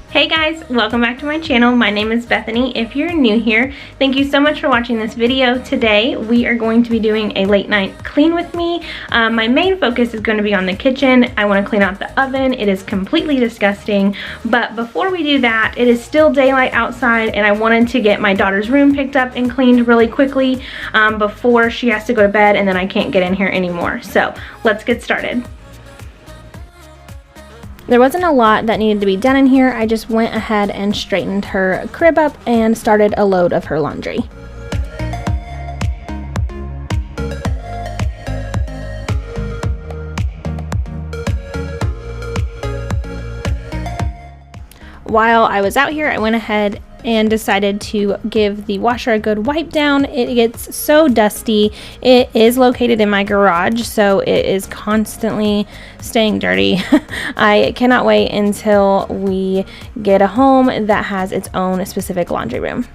Hey guys, welcome back to my channel. My name is Bethany. If you're new here, thank you so much for watching this video. Today we are going to be doing a late night clean with me. My main focus is going to be on the kitchen. I want to clean out the oven. It is completely disgusting, but before we do that, it is still daylight outside and I wanted to get my daughter's room picked up and cleaned really quickly before she has to go to bed and then I can't get in here anymore. So let's get started. There wasn't a lot that needed to be done in here. I just went ahead and straightened her crib up and started a load of her laundry. While I was out here, I went ahead and decided to give the washer a good wipe down. It gets so dusty. It is located in my garage, so it is constantly staying dirty. I cannot wait until we get a home that has its own specific laundry room.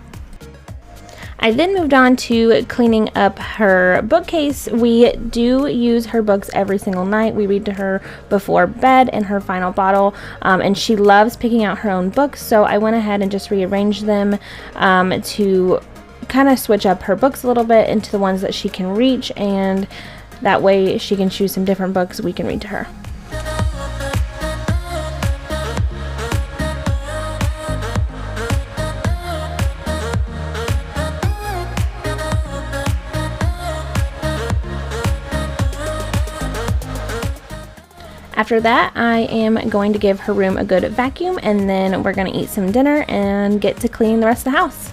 I then moved on to cleaning up her bookcase. We do use her books every single night. We read to her before bed in her final bottle, and she loves picking out her own books, so I went ahead and just rearranged them to kind of switch up her books a little bit into the ones that she can reach, and that way she can choose some different books we can read to her. After that, I am going to give her room a good vacuum, and then we're going to eat some dinner and get to clean the rest of the house.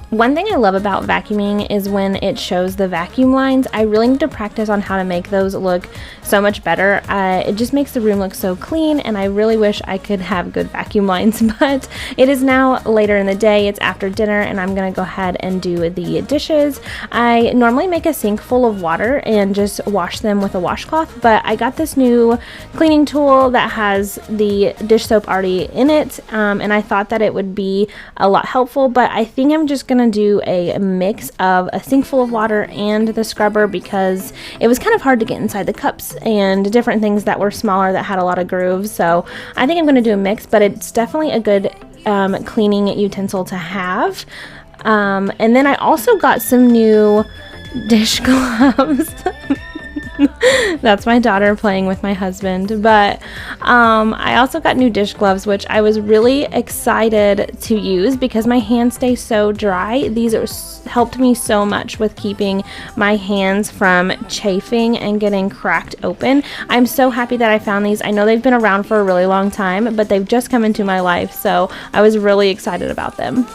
One thing I love about vacuuming is when it shows the vacuum lines. I really need to practice on how to make those look so much better. It just makes the room look so clean, and I really wish I could have good vacuum lines, but it is now later in the day. It's after dinner, and I'm gonna go ahead and do the dishes. I normally make a sink full of water and just wash them with a washcloth, but I got this new cleaning tool that has the dish soap already in it, and I thought that it would be a lot helpful, but I think I'm just gonna do a mix of a sink full of water and the scrubber because it was kind of hard to get inside the cups and different things that were smaller that had a lot of grooves. So I think I'm going to do a mix, but it's definitely a good cleaning utensil to have. And then I also got some new dish gloves. That's my daughter playing with my husband, but I also got new dish gloves, which I was really excited to use because my hands stay so dry. These helped me so much with keeping my hands from chafing and getting cracked open. I'm so happy that I found these. I know they've been around for a really long time, but they've just come into my life, so I was really excited about them.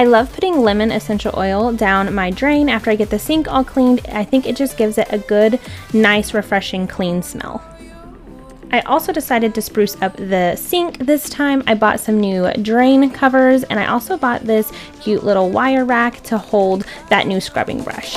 I love putting lemon essential oil down my drain after I get the sink all cleaned. I think it just gives it a good, nice, refreshing, clean smell. I also decided to spruce up the sink this time. I bought some new drain covers, and I also bought this cute little wire rack to hold that new scrubbing brush.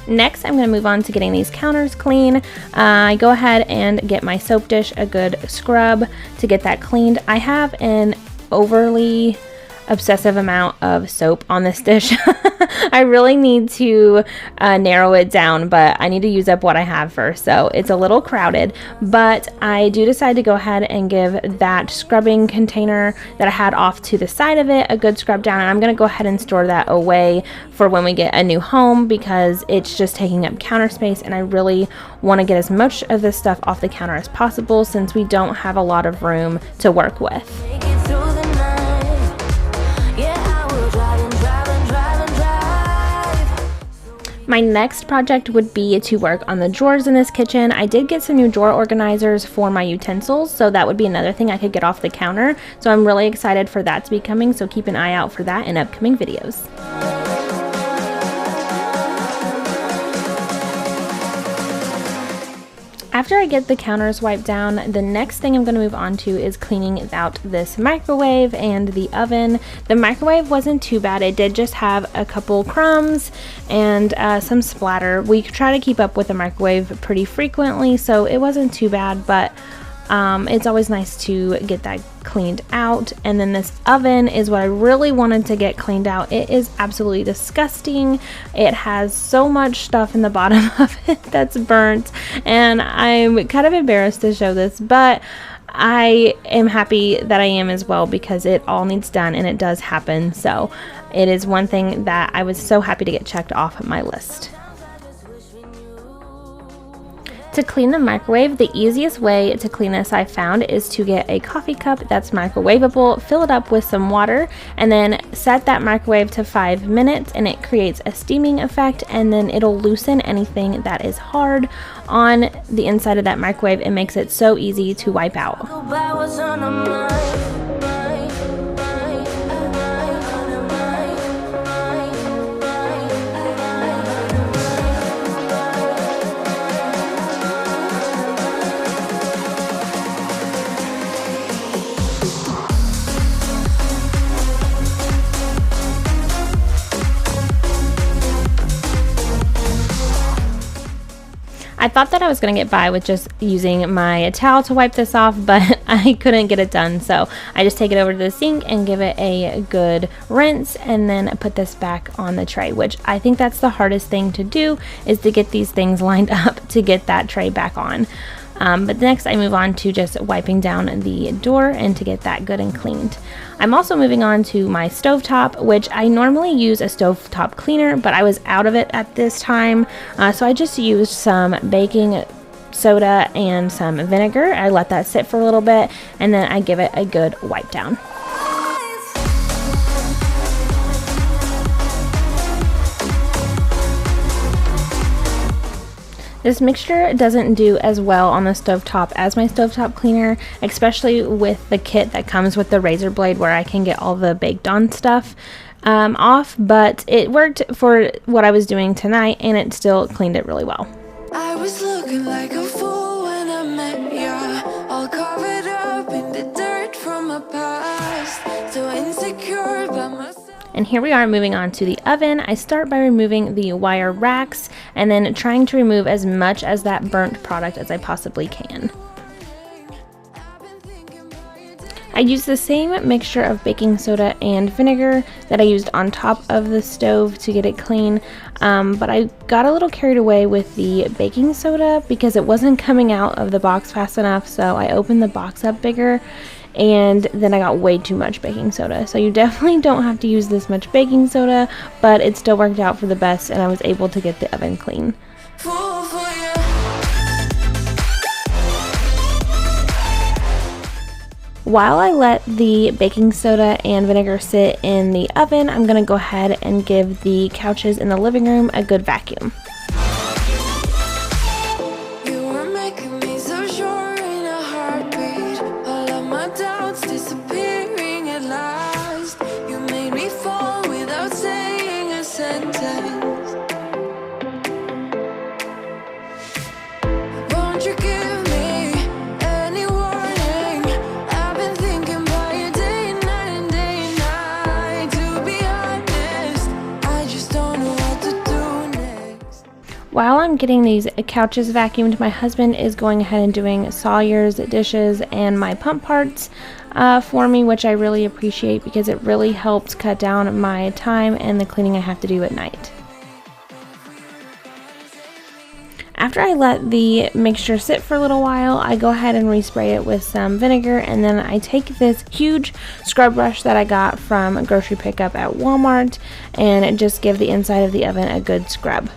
Next, I'm going to move on to getting these counters clean. I go ahead and get my soap dish a good scrub to get that cleaned. I have an overly obsessive amount of soap on this dish. I really need to narrow it down, but I need to use up what I have first, so it's a little crowded. But I do decide to go ahead and give that scrubbing container that I had off to the side of it a good scrub down, and I'm going to go ahead and store that away for when we get a new home, because it's just taking up counter space, and I really want to get as much of this stuff off the counter as possible since we don't have a lot of room to work with. My next project would be to work on the drawers in this kitchen. I did get some new drawer organizers for my utensils, so that would be another thing I could get off the counter. So I'm really excited for that to be coming, so keep an eye out for that in upcoming videos. After I get the counters wiped down, the next thing I'm going to move on to is cleaning out this microwave and the oven. The microwave wasn't too bad. It did just have a couple crumbs and some splatter. We try to keep up with the microwave pretty frequently, so it wasn't too bad, but it's always nice to get that cleaned out. And then this oven is what I really wanted to get cleaned out. It is absolutely disgusting. It has so much stuff in the bottom of it that's burnt, and I'm kind of embarrassed to show this, but I am happy that I am as well, because it all needs done and it does happen. So it is one thing that I was so happy to get checked off of my list. To clean the microwave, the easiest way to clean this I found is to get a coffee cup that's microwavable, fill it up with some water, and then set that microwave to 5 minutes, and it creates a steaming effect, and then it'll loosen anything that is hard on the inside of that microwave. It makes it so easy to wipe out. I thought that I was going to get by with just using my towel to wipe this off, but I couldn't get it done. So I just take it over to the sink and give it a good rinse, and then put this back on the tray, which I think that's the hardest thing to do, is to get these things lined up to get that tray back on. But next I move on to just wiping down the door and to get that good and cleaned. I'm also moving on to my stovetop, which I normally use a stovetop cleaner, but I was out of it at this time. So I just used some baking soda and some vinegar. I let that sit for a little bit, and then I give it a good wipe down. This mixture doesn't do as well on the stovetop as my stovetop cleaner, especially with the kit that comes with the razor blade where I can get all the baked on stuff off, but it worked for what I was doing tonight, and it still cleaned it really well. I was looking like a fool when I met ya, all covered up in the dirt from my past, so insecure by myself. And here we are moving on to the oven. I start by removing the wire racks and then trying to remove as much as that burnt product as I possibly can. I use the same mixture of baking soda and vinegar that I used on top of the stove to get it clean, but I got a little carried away with the baking soda because it wasn't coming out of the box fast enough, so I opened the box up bigger, and then I got way too much baking soda. So you definitely don't have to use this much baking soda, but it still worked out for the best, and I was able to get the oven clean. Fool for ya. While I let the baking soda and vinegar sit in the oven, I'm going to go ahead and give the couches in the living room a good vacuum. You were making me so sure in a heartbeat. All of my doubts disappearing at last. You made me fall without saying a sentence. Won't you give me any warning? I've been thinking about you day and night and day and night. To be honest, I just don't know what to do next. While I'm getting these couches vacuumed, my husband is going ahead and doing Sawyer's dishes and my pump parts for me, which I really appreciate because it really helps cut down my time and the cleaning I have to do at night. After I let the mixture sit for a little while, I go ahead and respray it with some vinegar, and then I take this huge scrub brush that I got from a grocery pickup at Walmart and just give the inside of the oven a good scrub.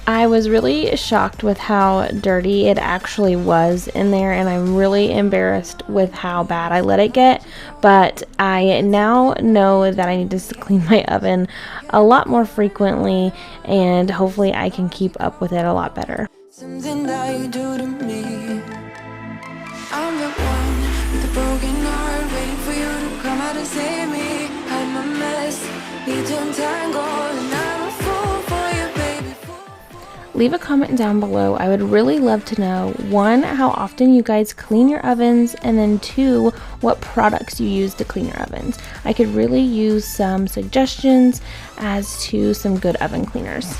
I was really shocked with how dirty it actually was in there, and I'm really embarrassed with how bad I let it get, but I now know that I need to clean my oven a lot more frequently, and hopefully I can keep up with it a lot better. Something that you do to me. I'm the one with a broken heart, waiting for you to come out and save me. I'm a mess, need to untangle, and I'm a fool for you, baby. Leave a comment down below. I would really love to know, 1, how often you guys clean your ovens, and then 2, what products you use to clean your ovens. I could really use some suggestions as to some good oven cleaners.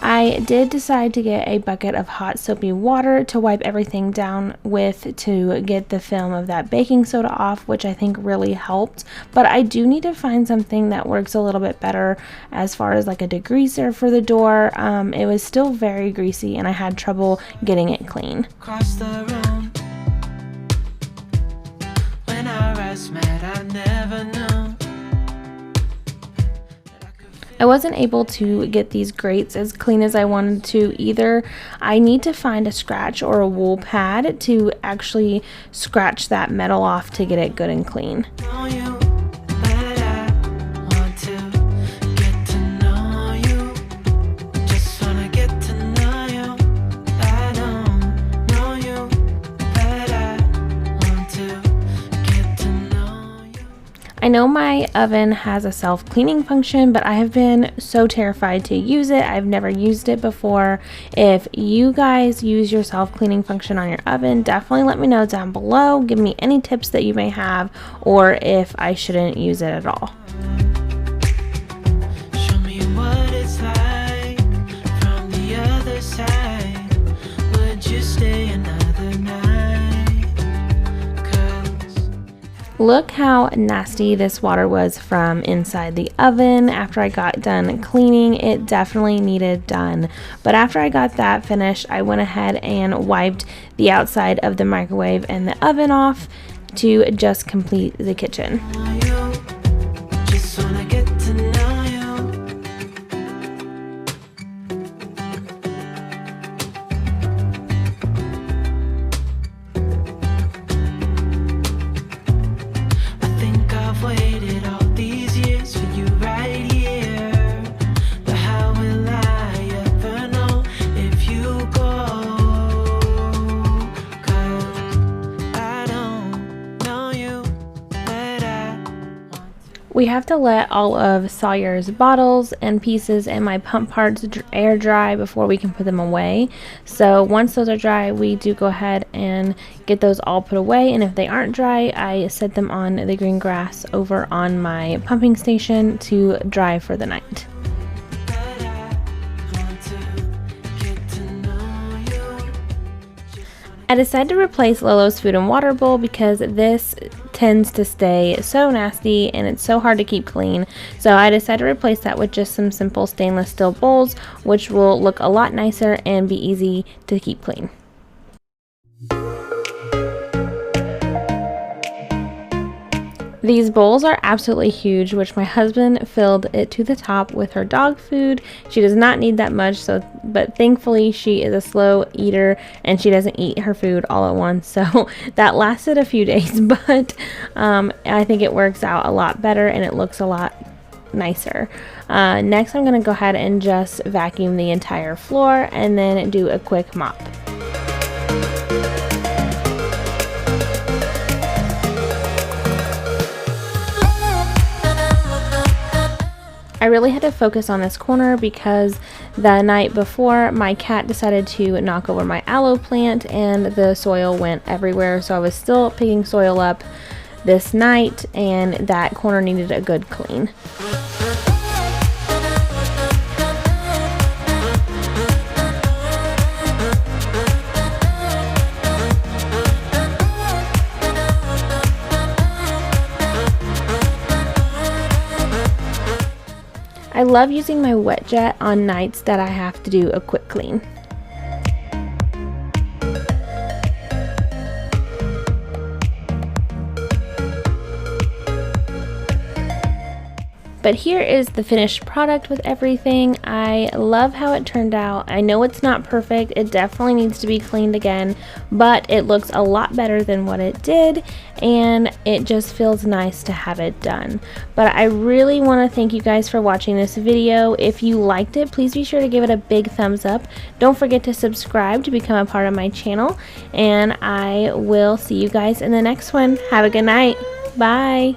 I did decide to get a bucket of hot soapy water to wipe everything down with to get the film of that baking soda off, which I think really helped. But I do need to find something that works a little bit better as far as like a degreaser for the door. It was still very greasy and I had trouble getting it clean. Across the room. When our eyes met, I never knew. I wasn't able to get these grates as clean as I wanted to either. I need to find a scratch or a wool pad to actually scratch that metal off to get it good and clean. Know you, but I want to get to know you. Just wanna get to know you. I don't know you, but I want to get to know you. I know my oven has a self-cleaning function, but I have been so terrified to use it. I've never used it before. If you guys use your self-cleaning function on your oven, definitely let me know down below. Give me any tips that you may have, or if I shouldn't use it at all. Show me what it's like from the other side. Would you stay another night? 'Cause Look how nasty this water was from inside the oven. After I got done cleaning, it definitely needed done. But after I got that finished, I went ahead and wiped the outside of the microwave and the oven off to just complete the kitchen. know you, just wanna get to know you. I think I've waited all these years for you right here. But how will I ever know if you go? 'Cause I don't know you, but I want We have to let all of Sawyer's bottles and pieces and my pump parts air dry before we can put them away. So once those are dry, we do go ahead and get those all put away. And if they aren't dry, I set them on the green grass over on my pumping station to dry for the night. I decided to replace Lolo's food and water bowl because this tends to stay so nasty and it's so hard to keep clean. So I decided to replace that with just some simple stainless steel bowls, which will look a lot nicer and be easy to keep clean. These bowls are absolutely huge, which my husband filled it to the top with her dog food. She does not need that much, but thankfully she is a slow eater and she doesn't eat her food all at once. So that lasted a few days, but I think it works out a lot better and it looks a lot nicer. Next, I'm going to go ahead and just vacuum the entire floor and then do a quick mop. I really had to focus on this corner because the night before my cat decided to knock over my aloe plant and the soil went everywhere, so I was still picking soil up this night and that corner needed a good clean. I love using my wet jet on nights that I have to do a quick clean. But here is the finished product with everything. I love how it turned out. I know it's not perfect. It definitely needs to be cleaned again, but it looks a lot better than what it did, and it just feels nice to have it done. But I really want to thank you guys for watching this video. If you liked it, please be sure to give it a big thumbs up. Don't forget to subscribe to become a part of my channel, and I will see you guys in the next one. Have a good night. Bye.